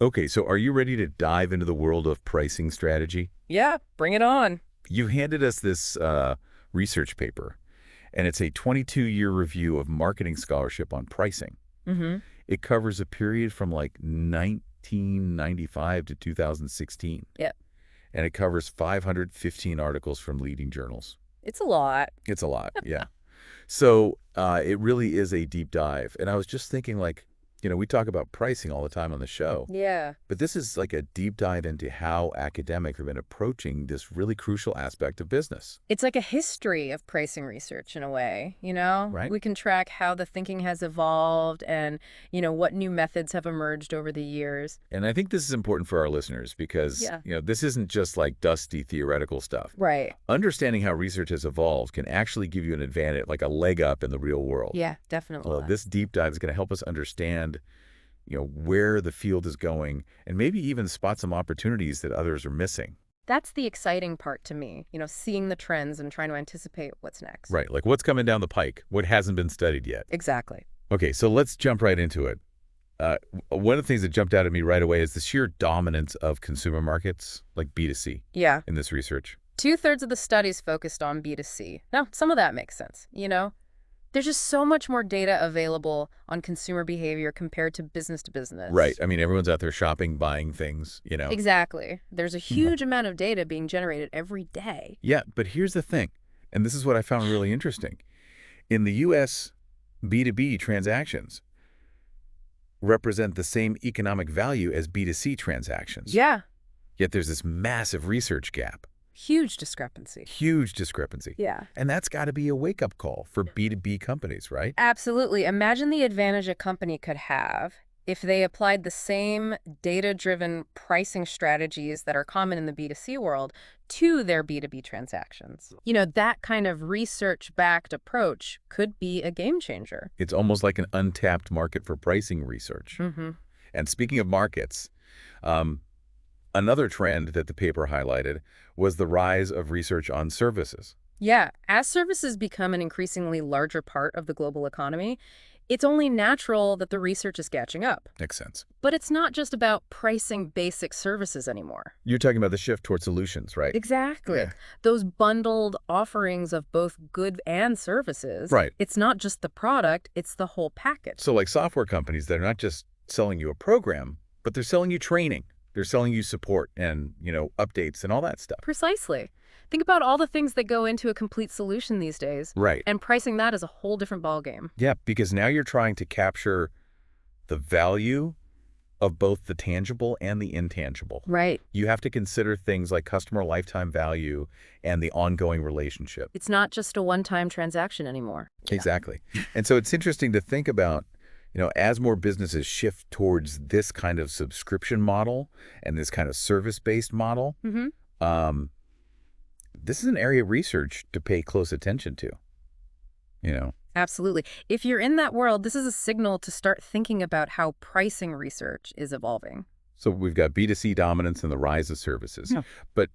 Okay, so are you ready to dive into the world of pricing strategy? Yeah, bring it on. You handed us this research paper, and it's a 22-year review of marketing scholarship on pricing. Mm-hmm. It covers a period from like 1995 to 2016, Yeah, and it covers 515 articles from leading journals. it's a lot. It's a lot, yeah. So it really is a deep dive. And I was just thinking, like, we talk about pricing all the time on the show. Yeah. But this is like a deep dive into how academics have been approaching this really crucial aspect of business, It's like a history of pricing research in a way, you know? right? We can track how the thinking has evolved and, what new methods have emerged over the years. And I think this is important for our listeners because, Yeah. this isn't just like dusty theoretical stuff. Right. Understanding how research has evolved can actually give you an advantage, like a leg up in the real world. Yeah, definitely. Well, this deep dive is going to help us understand, where the field is going and maybe even spot some opportunities that others are missing. That's the exciting part to me, seeing the trends and trying to anticipate what's next. Right, like what's coming down the pike, what hasn't been studied yet. Exactly. Okay, so let's jump right into it. One of the things that jumped out at me right away is the sheer dominance of consumer markets, like B2C, Yeah. in this research. 2/3 of the studies focused on B2C. Now, some of that makes sense. There's just so much more data available on consumer behavior compared to business. Right, I mean, everyone's out there shopping, buying things. Exactly. There's a Mhm. huge amount of data being generated every day. Yeah, but here's the thing, and this is what I found really interesting. In the U.S., B2B transactions represent the same economic value as B2C transactions. Yeah. Yet there's this massive research gap. Huge discrepancy. Huge discrepancy. Yeah. And that's got to be a wake-up call for B2B companies, right? Absolutely. Imagine the advantage a company could have if they applied the same data-driven pricing strategies that are common in the B2C world to their B2B transactions. That kind of research-backed approach could be a game changer. It's almost like an untapped market for pricing research. Mm-hmm. And speaking of markets, another trend that the paper highlighted was the rise of research on services. Yeah, as services become an increasingly larger part of the global economy, it's only natural that the research is catching up. Makes sense. But it's not just about pricing basic services anymore. You're talking about the shift toward solutions, right? Exactly. Yeah. Those bundled offerings of both good and services. Right. It's not just the product, it's the whole package. So like software companies, they're not just selling you a program, but they're selling you training. They're selling you support and, updates and all that stuff. Precisely. Think about all the things that go into a complete solution these days. Right. And pricing that is a whole different ballgame. Yeah, because now you're trying to capture the value of both the tangible and the intangible. Right. You have to consider things like customer lifetime value and the ongoing relationship. It's not just a one-time transaction anymore. Exactly. And so it's interesting to think about, as more businesses shift towards this kind of subscription model and this kind of service-based model, Mm-hmm. this is an area of research to pay close attention to. Absolutely. If you're in that world, this is a signal to start thinking about how pricing research is evolving. So we've got B2C dominance and the rise of services. Yeah. But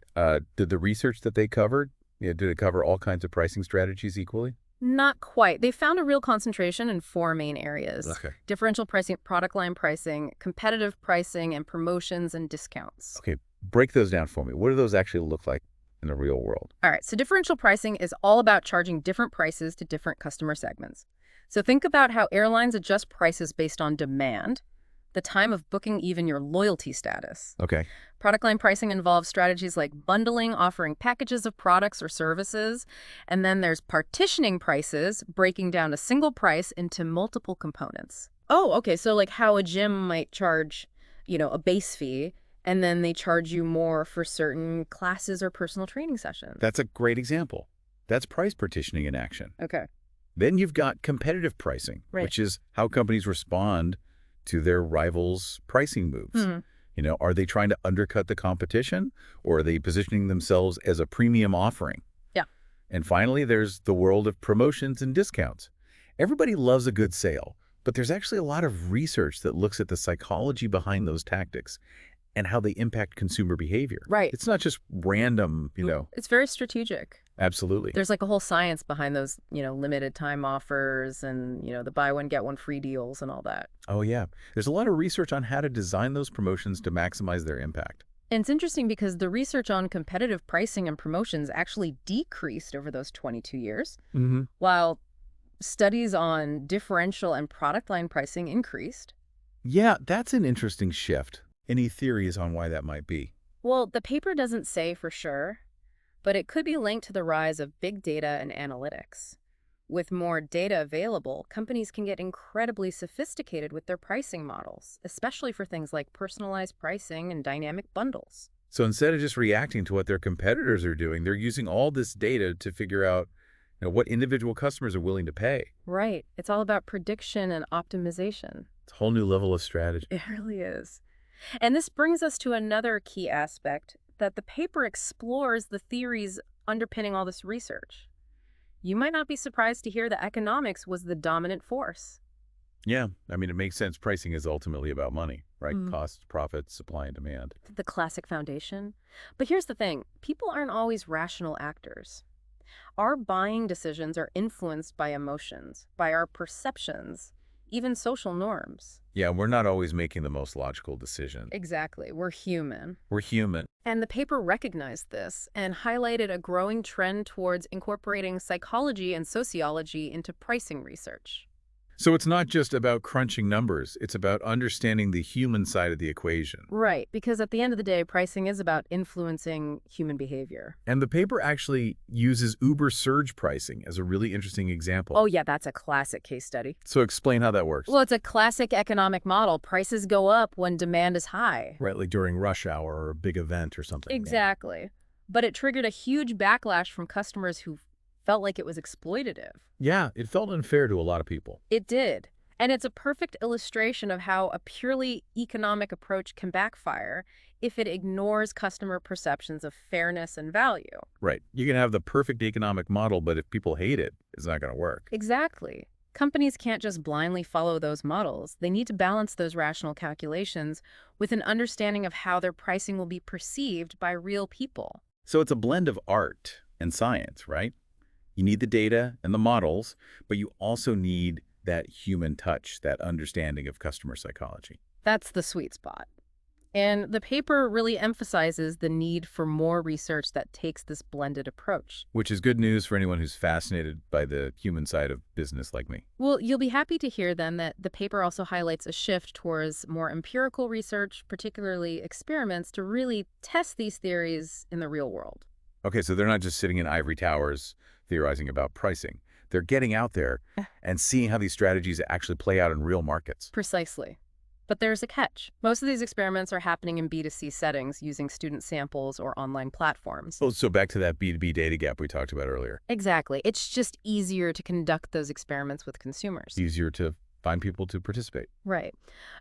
did the research that they covered, did it cover all kinds of pricing strategies equally? Not quite. They found a real concentration in 4 main areas. Okay. Differential pricing, product line pricing, competitive pricing, and promotions and discounts. Okay, break those down for me. What do those actually look like in the real world? All right, so differential pricing is all about charging different prices to different customer segments. So think about how airlines adjust prices based on demand, the time of booking, even your loyalty status. Okay. Product line pricing involves strategies like bundling, offering packages of products or services. And then there's partitioning prices, breaking down a single price into multiple components. Oh, okay, so like how a gym might charge, a base fee, and then they charge you more for certain classes or personal training sessions. That's a great example. That's price partitioning in action. Okay. Then you've got competitive pricing, Right. which is how companies respond to their rivals' pricing moves. Mhm. Are they trying to undercut the competition, or are they positioning themselves as a premium offering? Yeah. And finally, there's the world of promotions and discounts. Everybody loves a good sale, but there's actually a lot of research that looks at the psychology behind those tactics. and how they impact consumer behavior. Right. It's not just random, It's very strategic. Absolutely. There's like a whole science behind those, limited time offers and, the buy one, get one free deals and all that. Oh, yeah. There's a lot of research on how to design those promotions to maximize their impact. And it's interesting because the research on competitive pricing and promotions actually decreased over those 22 years, Mm-hmm. while studies on differential and product line pricing increased. Yeah, that's an interesting shift. Any theories on why that might be? Well, the paper doesn't say for sure, but it could be linked to the rise of big data and analytics. With more data available, companies can get incredibly sophisticated with their pricing models, especially for things like personalized pricing and dynamic bundles. So instead of just reacting to what their competitors are doing, they're using all this data to figure out what individual customers are willing to pay. Right. It's all about prediction and optimization. It's a whole new level of strategy. It really is. And this brings us to another key aspect that the paper explores the theories underpinning all this research. You might not be surprised to hear that economics was the dominant force. Yeah, I mean, it makes sense. Pricing is ultimately about money, right? Mm. Costs, profits, supply and demand. The classic foundation. But here's the thing. People aren't always rational actors. Our buying decisions are influenced by emotions, by our perceptions, even social norms. Yeah, we're not always making the most logical decision. Exactly. We're human. We're human. And the paper recognized this and highlighted a growing trend towards incorporating psychology and sociology into pricing research. So it's not just about crunching numbers. It's about understanding the human side of the equation. Right, because at the end of the day, pricing is about influencing human behavior. And the paper actually uses Uber surge pricing as a really interesting example. Oh yeah, that's a classic case study. So explain how that works. Well, it's a classic economic model. Prices go up when demand is high. Right, like during rush hour or a big event or something. Exactly. But it triggered a huge backlash from customers who felt like it was exploitative. Yeah, it felt unfair to a lot of people. It did. And it's a perfect illustration of how a purely economic approach can backfire if it ignores customer perceptions of fairness and value. Right. You can have the perfect economic model, but if people hate it, it's not going to work. Exactly. Companies can't just blindly follow those models. They need to balance those rational calculations with an understanding of how their pricing will be perceived by real people. So it's a blend of art and science, right? You need the data and the models, but you also need that human touch, that understanding of customer psychology. That's the sweet spot. And the paper really emphasizes the need for more research that takes this blended approach. Which is good news for anyone who's fascinated by the human side of business like me. Well, you'll be happy to hear then that the paper also highlights a shift towards more empirical research, particularly experiments, to really test these theories in the real world. Okay, so they're not just sitting in ivory towers theorizing about pricing. They're getting out there and seeing how these strategies actually play out in real markets. Precisely. But there's a catch. Most of these experiments are happening in B2C settings using student samples or online platforms. Oh, so back to that B2B data gap we talked about earlier. Exactly. It's just easier to conduct those experiments with consumers. Easier to find people to participate. Right.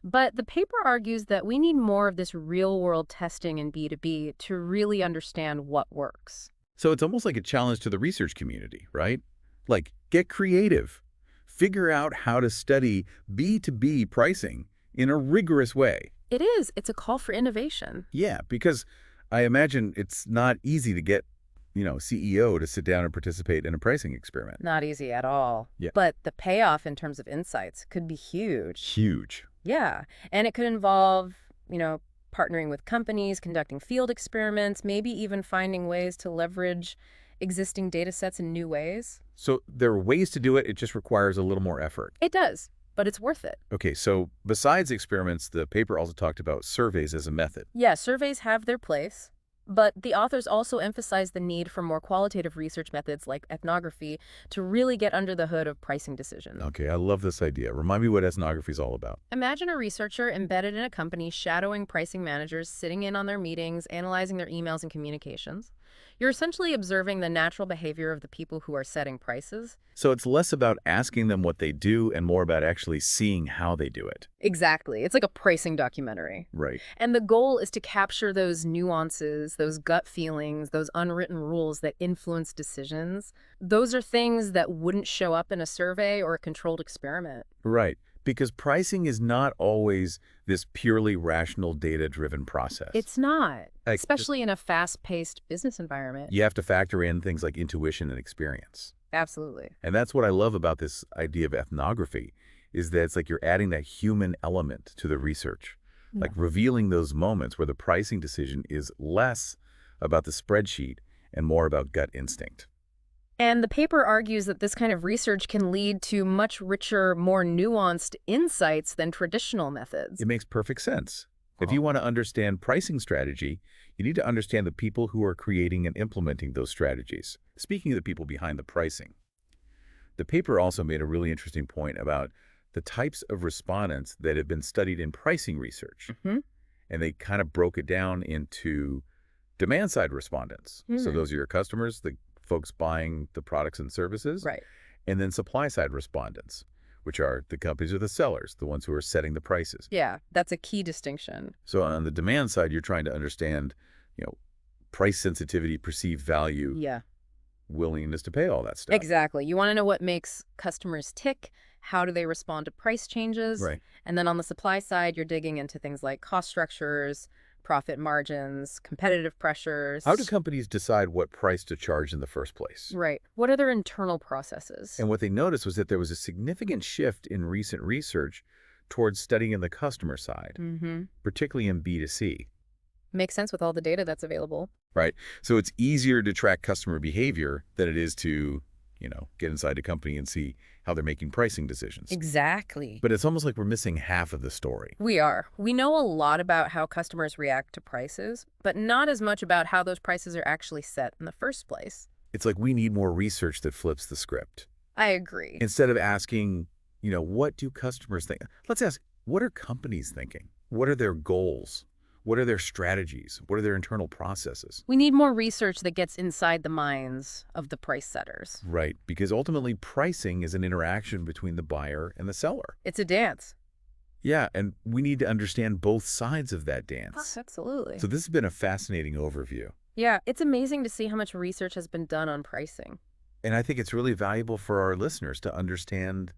But the paper argues that we need more of this real-world testing in B2B to really understand what works. So it's almost like a challenge to the research community, right? Like, get creative. Figure out how to study B2B pricing in a rigorous way. It is. It's a call for innovation. Yeah, because I imagine it's not easy to get, CEO to sit down and participate in a pricing experiment. Not easy at all. Yeah. But the payoff in terms of insights could be huge. Huge. Yeah. And it could involve, partnering with companies, conducting field experiments, maybe even finding ways to leverage existing data sets in new ways. So there are ways to do it. It just requires a little more effort. It does, but it's worth it. Okay, so besides experiments, the paper also talked about surveys as a method. Yeah, surveys have their place. But the authors also emphasize the need for more qualitative research methods like ethnography to really get under the hood of pricing decisions. Okay, I love this idea. Remind me what ethnography is all about. Imagine a researcher embedded in a company shadowing pricing managers, sitting in on their meetings, analyzing their emails and communications. You're essentially observing the natural behavior of the people who are setting prices. So it's less about asking them what they do and more about actually seeing how they do it. Exactly. It's like a pricing documentary. Right. And the goal is to capture those nuances, those gut feelings, those unwritten rules that influence decisions. Those are things that wouldn't show up in a survey or a controlled experiment. Right. Because pricing is not always this purely rational data-driven process. It's not, Like, especially in a fast-paced business environment. you have to factor in things like intuition and experience. Absolutely. And that's what I love about this idea of ethnography, is that it's like you're adding that human element to the research, like revealing those moments where the pricing decision is less about the spreadsheet and more about gut instinct. And the paper argues that this kind of research can lead to much richer, more nuanced insights than traditional methods. It makes perfect sense. If you want to understand pricing strategy, you need to understand the people who are creating and implementing those strategies. Speaking of the people behind the pricing, the paper also made a really interesting point about the types of respondents that have been studied in pricing research. And they kind of broke it down into demand-side respondents. So those are your customers, the folks buying the products and services. Right. And then supply-side respondents, which are the companies or the sellers, the ones who are setting the prices. Yeah, that's a key distinction. So on the demand side, you're trying to understand, price sensitivity, perceived value, Yeah, willingness to pay, all that stuff. exactly. You want to know what makes customers tick, how do they respond to price changes, Right. and then on the supply side, you're digging into things like cost structures, profit margins, competitive pressures. How do companies decide what price to charge in the first place? Right. What are their internal processes? And what they noticed was that there was a significant shift in recent research towards studying the customer side, particularly in B2C. Makes sense with all the data that's available. Right. So it's easier to track customer behavior than it is to, get inside a company and see how they're making pricing decisions. Exactly. But it's almost like we're missing half of the story. We are. We know a lot about how customers react to prices, but not as much about how those prices are actually set in the first place. It's like we need more research that flips the script. I agree. Instead of asking, what do customers think? Let's ask, what are companies thinking? What are their goals? What are their strategies? What are their internal processes? We need more research that gets inside the minds of the price setters. Right, because ultimately pricing is an interaction between the buyer and the seller. It's a dance. Yeah, and we need to understand both sides of that dance. Absolutely. So this has been a fascinating overview. Yeah, it's amazing to see how much research has been done on pricing. And I think it's really valuable for our listeners to understand,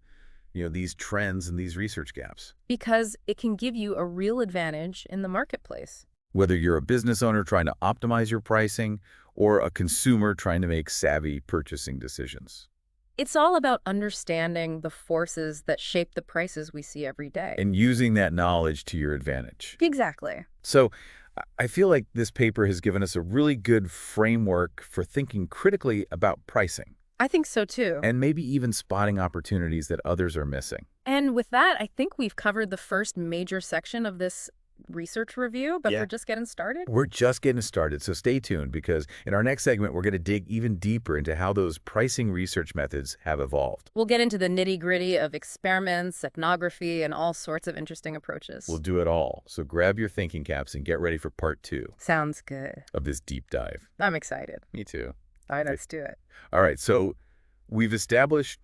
these trends and these research gaps. Because it can give you a real advantage in the marketplace. Whether you're a business owner trying to optimize your pricing or a consumer trying to make savvy purchasing decisions. It's all about understanding the forces that shape the prices we see every day. And using that knowledge to your advantage. Exactly. So I feel like this paper has given us a really good framework for thinking critically about pricing. I think so too. And maybe even spotting opportunities that others are missing. And with that, I think we've covered the first major section of this research review, but Yeah. we're just getting started. We're just getting started, so stay tuned because in our next segment, we're going to dig even deeper into how those pricing research methods have evolved. We'll get into the nitty-gritty of experiments, ethnography, and all sorts of interesting approaches. We'll do it all. So grab your thinking caps and get ready for part 2 Sounds good. of this deep dive. I'm excited. Me too. All right, let's do it. All right, so we've established,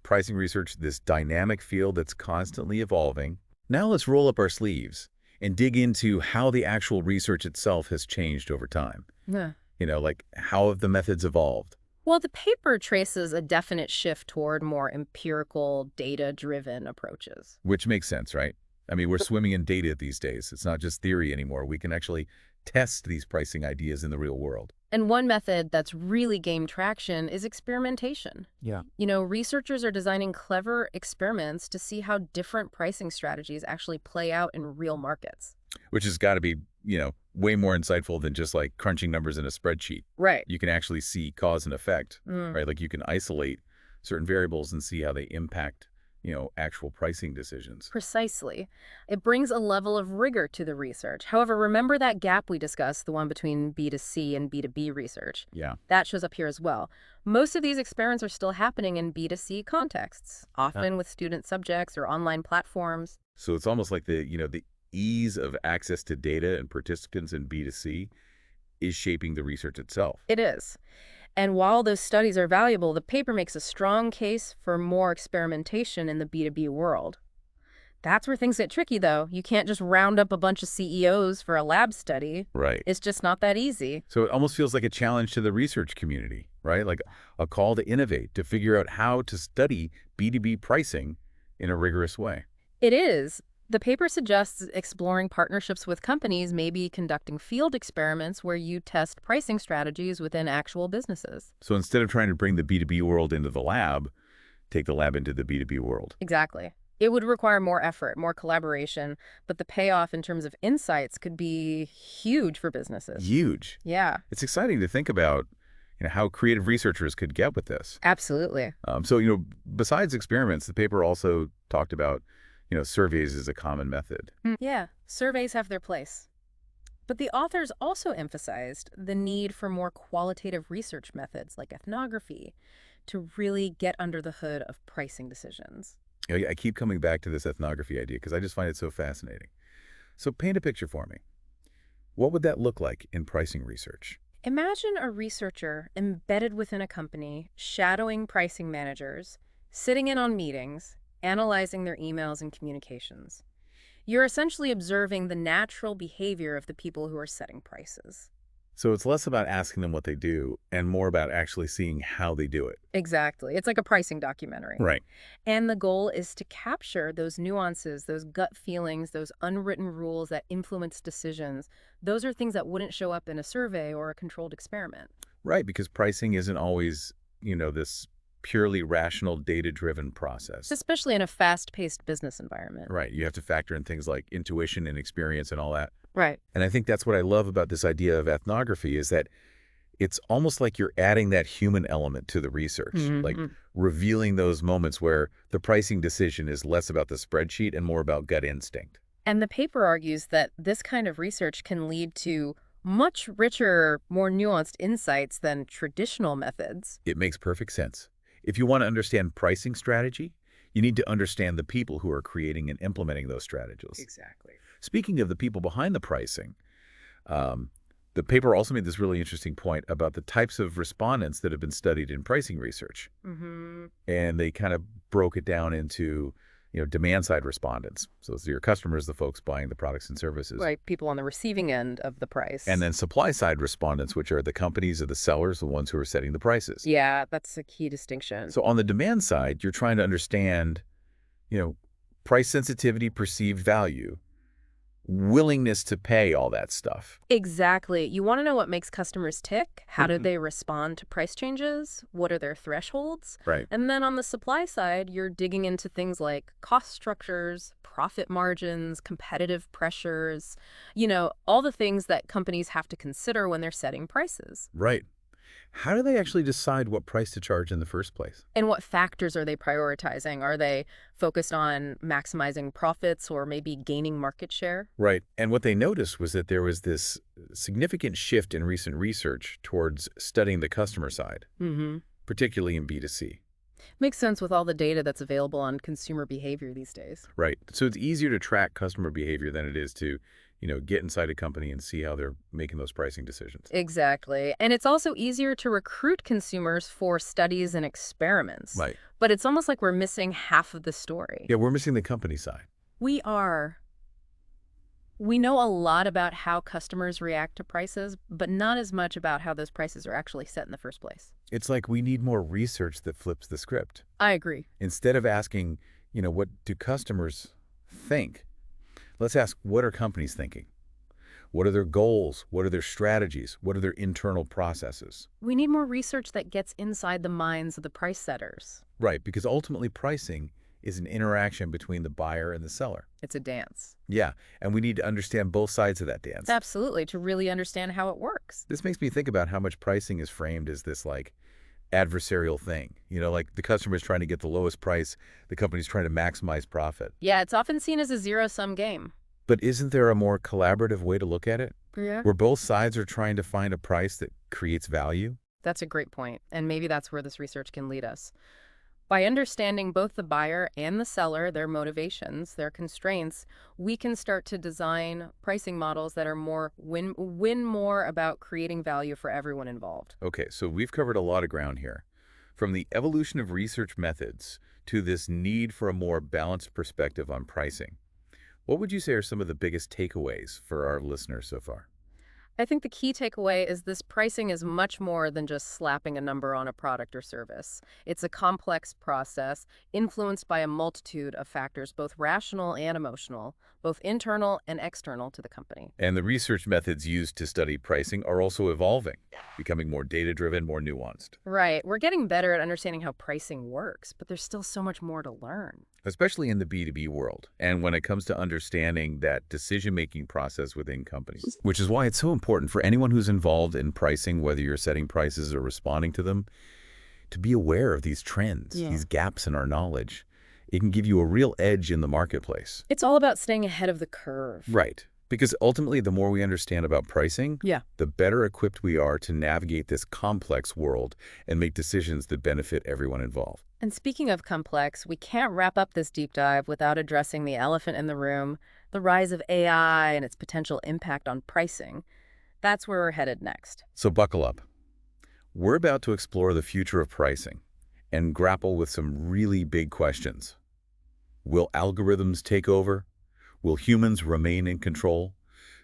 pricing research, this dynamic field that's constantly evolving. Now let's roll up our sleeves and dig into how the actual research itself has changed over time. Yeah. Like how have the methods evolved? Well, the paper traces a definite shift toward more empirical, data-driven approaches. Which makes sense, right? I mean, we're swimming in data these days. It's not just theory anymore. We can actually test these pricing ideas in the real world. And one method that's really gained traction is experimentation. Yeah. Researchers are designing clever experiments to see how different pricing strategies actually play out in real markets. Which has got to be, way more insightful than just like crunching numbers in a spreadsheet. Right. You can actually see cause and effect, right? Like you can isolate certain variables and see how they impact, actual pricing decisions. Precisely. It brings a level of rigor to the research. However, remember that gap we discussed, the one between B2C and B2B research? Yeah. That shows up here as well. Most of these experiments are still happening in B2C contexts, often with student subjects or online platforms. So it's almost like the ease of access to data and participants in B2C is shaping the research itself. It is. And while those studies are valuable, the paper makes a strong case for more experimentation in the B2B world. That's where things get tricky, though. You can't just round up a bunch of CEOs for a lab study. Right. It's just not that easy. So it almost feels like a challenge to the research community, right? Like a call to innovate, to figure out how to study B2B pricing, in a rigorous way. It is. The paper suggests exploring partnerships with companies, maybe conducting field experiments where you test pricing strategies within actual businesses. So instead of trying to bring the B2B world into the lab, take the lab into the B2B world. Exactly. It would require more effort, more collaboration, but the payoff in terms of insights could be huge for businesses. Huge. Yeah, It's exciting to think about, how creative researchers could get with this. absolutely. So, besides experiments, the paper also talked about, surveys as a common method. Yeah, surveys have their place. But the authors also emphasized the need for more qualitative research methods like ethnography to really get under the hood of pricing decisions. I keep coming back to this ethnography idea because I just find it so fascinating. So paint a picture for me. What would that look like in pricing research? Imagine a researcher embedded within a company, shadowing pricing managers, sitting in on meetings, analyzing their emails and communications. You're essentially observing the natural behavior of the people who are setting prices. So it's less about asking them what they do and more about actually seeing how they do it. Exactly. It's like a pricing documentary. Right. And the goal is to capture those nuances, those gut feelings, those unwritten rules that influence decisions. Those are things that wouldn't show up in a survey or a controlled experiment. Right, because pricing isn't always, this purely rational, data-driven process. Especially in a fast-paced business environment. Right. You have to factor in things like intuition and experience and all that. Right. And I think that's what I love about this idea of ethnography is that it's almost like you're adding that human element to the research, like revealing those moments where the pricing decision is less about the spreadsheet and more about gut instinct. And the paper argues that this kind of research can lead to much richer, more nuanced insights than traditional methods. It makes perfect sense. If you want to understand pricing strategy, you need to understand the people who are creating and implementing those strategies. Exactly. Speaking of the people behind the pricing, the paper also made this really interesting point about the types of respondents that have been studied in pricing research. And they kind of broke it down into, demand-side respondents. So it's your customers, the folks buying the products and services. Right, people on the receiving end of the price. And then supply-side respondents, which are the companies or the sellers, the ones who are setting the prices. Yeah, that's a key distinction. So on the demand side, you're trying to understand, price sensitivity, perceived value, willingness to pay, all that stuff. Exactly. You want to know what makes customers tick? How do they respond to price changes? What are their thresholds? Right. And then on the supply side, you're digging into things like cost structures, profit margins, competitive pressures, all the things that companies have to consider when they're setting prices. Right. How do they actually decide what price to charge in the first place? And what factors are they prioritizing? Are they focused on maximizing profits or maybe gaining market share? Right. And what they noticed was that there was this significant shift in recent research towards studying the customer side, particularly in B2C. Makes sense with all the data that's available on consumer behavior these days. Right. So it's easier to track customer behavior than it is to, get inside a company and see how they're making those pricing decisions. Exactly. And it's also easier to recruit consumers for studies and experiments. Right. But it's almost like we're missing half of the story. Yeah, we're missing the company side. We are. We know a lot about how customers react to prices, but not as much about how those prices are actually set in the first place. It's like we need more research that flips the script. I agree. Instead of asking, what do customers think? Let's ask, what are companies thinking? What are their goals? What are their strategies? What are their internal processes? We need more research that gets inside the minds of the price setters. Right, because ultimately pricing is an interaction between the buyer and the seller. It's a dance. Yeah, and we need to understand both sides of that dance. Absolutely, to really understand how it works. This makes me think about how much pricing is framed as this, adversarial thing. Like the customer is trying to get the lowest price, the company's trying to maximize profit. Yeah, it's often seen as a zero-sum game. But isn't there a more collaborative way to look at it? Yeah. Where both sides are trying to find a price that creates value? That's a great point, and maybe that's where this research can lead us. By understanding both the buyer and the seller, their motivations, their constraints, we can start to design pricing models that are more win more about creating value for everyone involved. Okay, so we've covered a lot of ground here. From the evolution of research methods to this need for a more balanced perspective on pricing. What would you say are some of the biggest takeaways for our listeners so far? I think the key takeaway is this pricing is much more than just slapping a number on a product or service. It's a complex process influenced by a multitude of factors, both rational and emotional, both internal and external to the company. And the research methods used to study pricing are also evolving, becoming more data-driven, more nuanced. Right. We're getting better at understanding how pricing works, but there's still so much more to learn. Especially in the B2B world, and when it comes to understanding that decision-making process within companies. Which is why it's so important for anyone who's involved in pricing, whether you're setting prices or responding to them, to be aware of these trends, Yeah. these gaps in our knowledge. It can give you a real edge in the marketplace. It's all about staying ahead of the curve. Right. Because ultimately, the more we understand about pricing, Yeah. the better equipped we are to navigate this complex world and make decisions that benefit everyone involved. And speaking of complex, we can't wrap up this deep dive without addressing the elephant in the room, the rise of AI and its potential impact on pricing. That's where we're headed next. So buckle up. We're about to explore the future of pricing and grapple with some really big questions. Will algorithms take over? Will humans remain in control?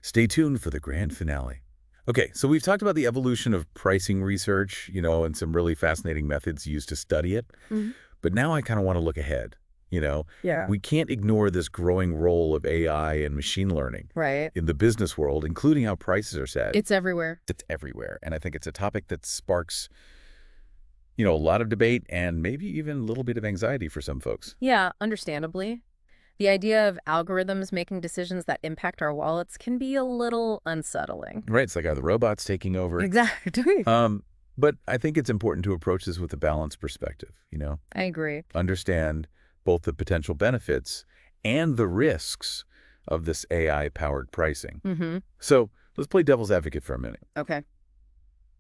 Stay tuned for the grand finale. Okay, so we've talked about the evolution of pricing research, and some really fascinating methods used to study it. Mhm. But now I kind of want to look ahead. Yeah. We can't ignore this growing role of AI and machine learning Right. in the business world, including how prices are set. It's everywhere. It's everywhere. And I think it's a topic that sparks, a lot of debate and maybe even a little bit of anxiety for some folks. Yeah, understandably. The idea of algorithms making decisions that impact our wallets can be a little unsettling. Right. It's like, are the robots taking over? Exactly. But I think it's important to approach this with a balanced perspective, I agree. understand both the potential benefits and the risks of this AI-powered pricing. Mm-hmm. So let's play devil's advocate for a minute. Okay.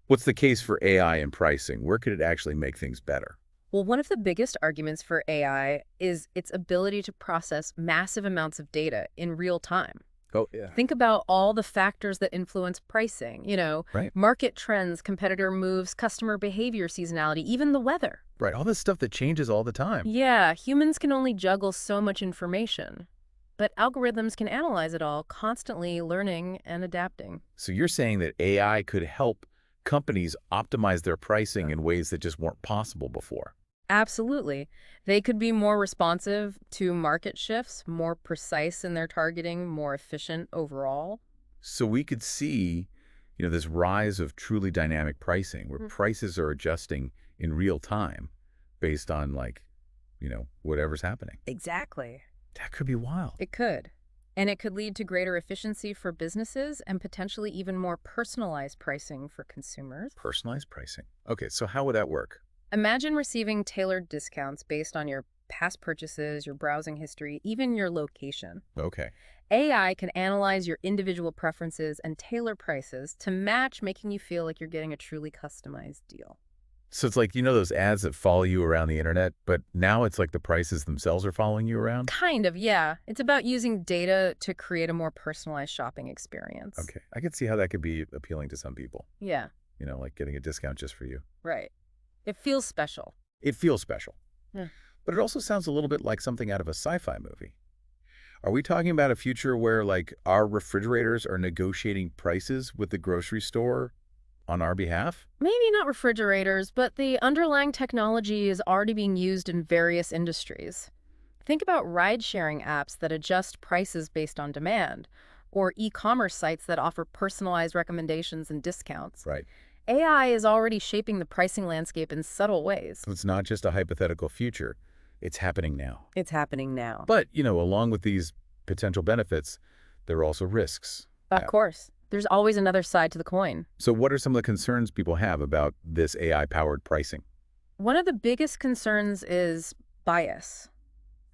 What's the case for AI in pricing? Where could it actually make things better? Well, one of the biggest arguments for AI is its ability to process massive amounts of data in real time. Oh, yeah. Think about all the factors that influence pricing, Right. market trends, competitor moves, customer behavior, seasonality, even the weather. Right. All this stuff that changes all the time. Yeah, humans can only juggle so much information, but algorithms can analyze it all, constantly learning and adapting. So you're saying that AI could help companies optimize their pricing in ways that just weren't possible before. Absolutely. They could be more responsive to market shifts, more precise in their targeting, more efficient overall. So we could see, this rise of truly dynamic pricing where prices are adjusting in real time based on whatever's happening. Exactly. That could be wild. It could. And it could lead to greater efficiency for businesses and potentially even more personalized pricing for consumers. Personalized pricing. Okay, so how would that work? Imagine receiving tailored discounts based on your past purchases, your browsing history, even your location. Okay. AI can analyze your individual preferences and tailor prices to match, making you feel like you're getting a truly customized deal. So it's like, those ads that follow you around the internet, but now it's like the prices themselves are following you around? Kind of, yeah. It's about using data to create a more personalized shopping experience. Okay. I could see how that could be appealing to some people, Yeah, like getting a discount just for you. right. It feels special. It feels special. Yeah. But it also sounds a little bit like something out of a sci-fi movie. Are we talking about a future where, our refrigerators are negotiating prices with the grocery store on our behalf? Maybe not refrigerators, but the underlying technology is already being used in various industries. Think about ride-sharing apps that adjust prices based on demand, or e-commerce sites that offer personalized recommendations and discounts. Right. AI is already shaping the pricing landscape in subtle ways. So it's not just a hypothetical future. It's happening now. It's happening now. But, along with these potential benefits, there are also risks. Of course. There's always another side to the coin. So what are some of the concerns people have about this AI-powered pricing? One of the biggest concerns is bias.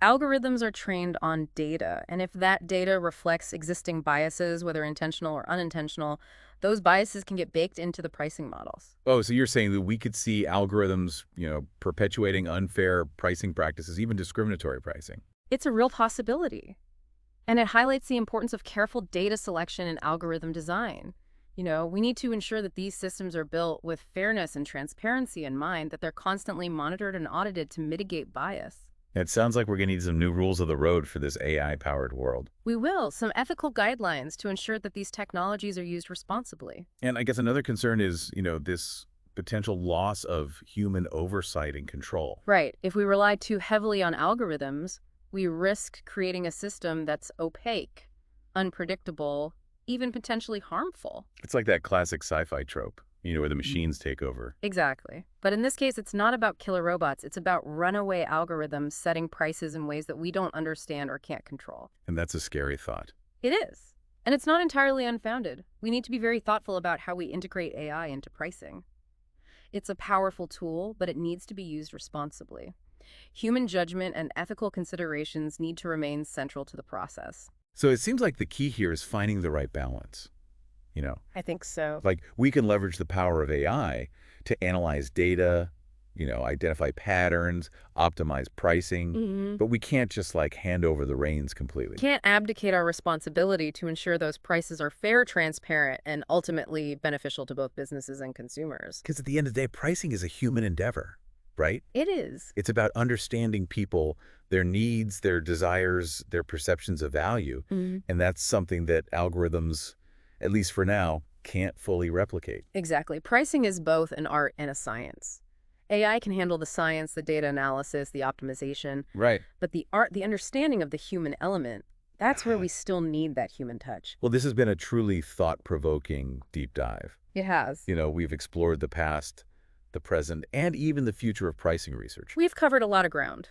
Algorithms are trained on data, and if that data reflects existing biases, whether intentional or unintentional, those biases can get baked into the pricing models. Oh, so you're saying that we could see algorithms, perpetuating unfair pricing practices, even discriminatory pricing? It's a real possibility. And it highlights the importance of careful data selection and algorithm design. We need to ensure that these systems are built with fairness and transparency in mind, that they're constantly monitored and audited to mitigate bias. It sounds like we're going to need some new rules of the road for this AI-powered world. We will, some ethical guidelines to ensure that these technologies are used responsibly. And I guess another concern is, this potential loss of human oversight and control. Right. If we rely too heavily on algorithms, we risk creating a system that's opaque, unpredictable, even potentially harmful. It's like that classic sci-fi trope, where the machines take over. Exactly. But in this case, it's not about killer robots. It's about runaway algorithms setting prices in ways that we don't understand or can't control. And that's a scary thought. It is. And it's not entirely unfounded. We need to be very thoughtful about how we integrate AI into pricing. It's a powerful tool, but it needs to be used responsibly. Human judgment and ethical considerations need to remain central to the process. So it seems like the key here is finding the right balance. I think so. Like we can leverage the power of AI to analyze data, identify patterns, optimize pricing, but we can't just hand over the reins completely. Can't abdicate our responsibility to ensure those prices are fair, transparent, and ultimately beneficial to both businesses and consumers. Because at the end of the day, pricing is a human endeavor, right? It is. It's about understanding people, their needs, their desires, their perceptions of value. And that's something that algorithms, at least for now, can't fully replicate. Exactly. Pricing is both an art and a science. AI can handle the science, the data analysis, the optimization, Right. but the art, the understanding of the human element, that's where we still need that human touch. Well, this has been a truly thought-provoking deep dive. It has. We've explored the past, the present, and even the future of pricing research. We've covered a lot of ground.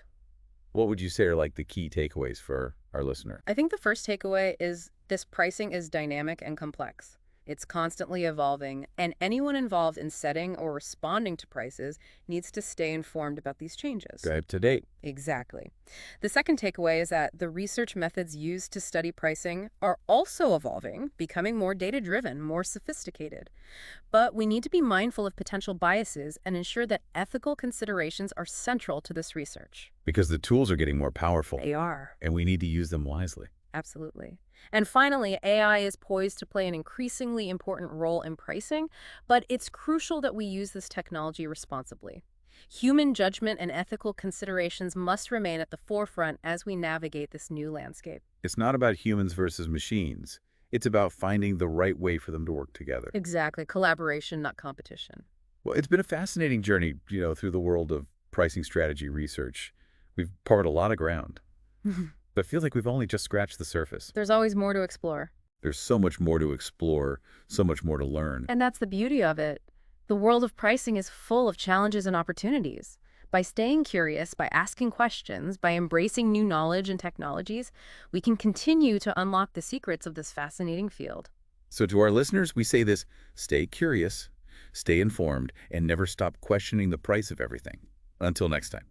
What would you say are the key takeaways for our listener? I think the first takeaway is this pricing is dynamic and complex. It's constantly evolving, and anyone involved in setting or responding to prices needs to stay informed about these changes. Stay up to date. Exactly. The second takeaway is that the research methods used to study pricing are also evolving, becoming more data-driven, more sophisticated. But we need to be mindful of potential biases and ensure that ethical considerations are central to this research. Because the tools are getting more powerful. They are. And we need to use them wisely. Absolutely. And finally, AI is poised to play an increasingly important role in pricing, but it's crucial that we use this technology responsibly. Human judgment and ethical considerations must remain at the forefront as we navigate this new landscape. It's not about humans versus machines. It's about finding the right way for them to work together. Exactly. Collaboration, not competition. Well, it's been a fascinating journey, through the world of pricing strategy research. We've covered a lot of ground. But I feel like we've only just scratched the surface. There's always more to explore. There's so much more to explore, so much more to learn. And that's the beauty of it. The world of pricing is full of challenges and opportunities. By staying curious, by asking questions, by embracing new knowledge and technologies, we can continue to unlock the secrets of this fascinating field. So to our listeners, we say this: stay curious, stay informed, and never stop questioning the price of everything. Until next time.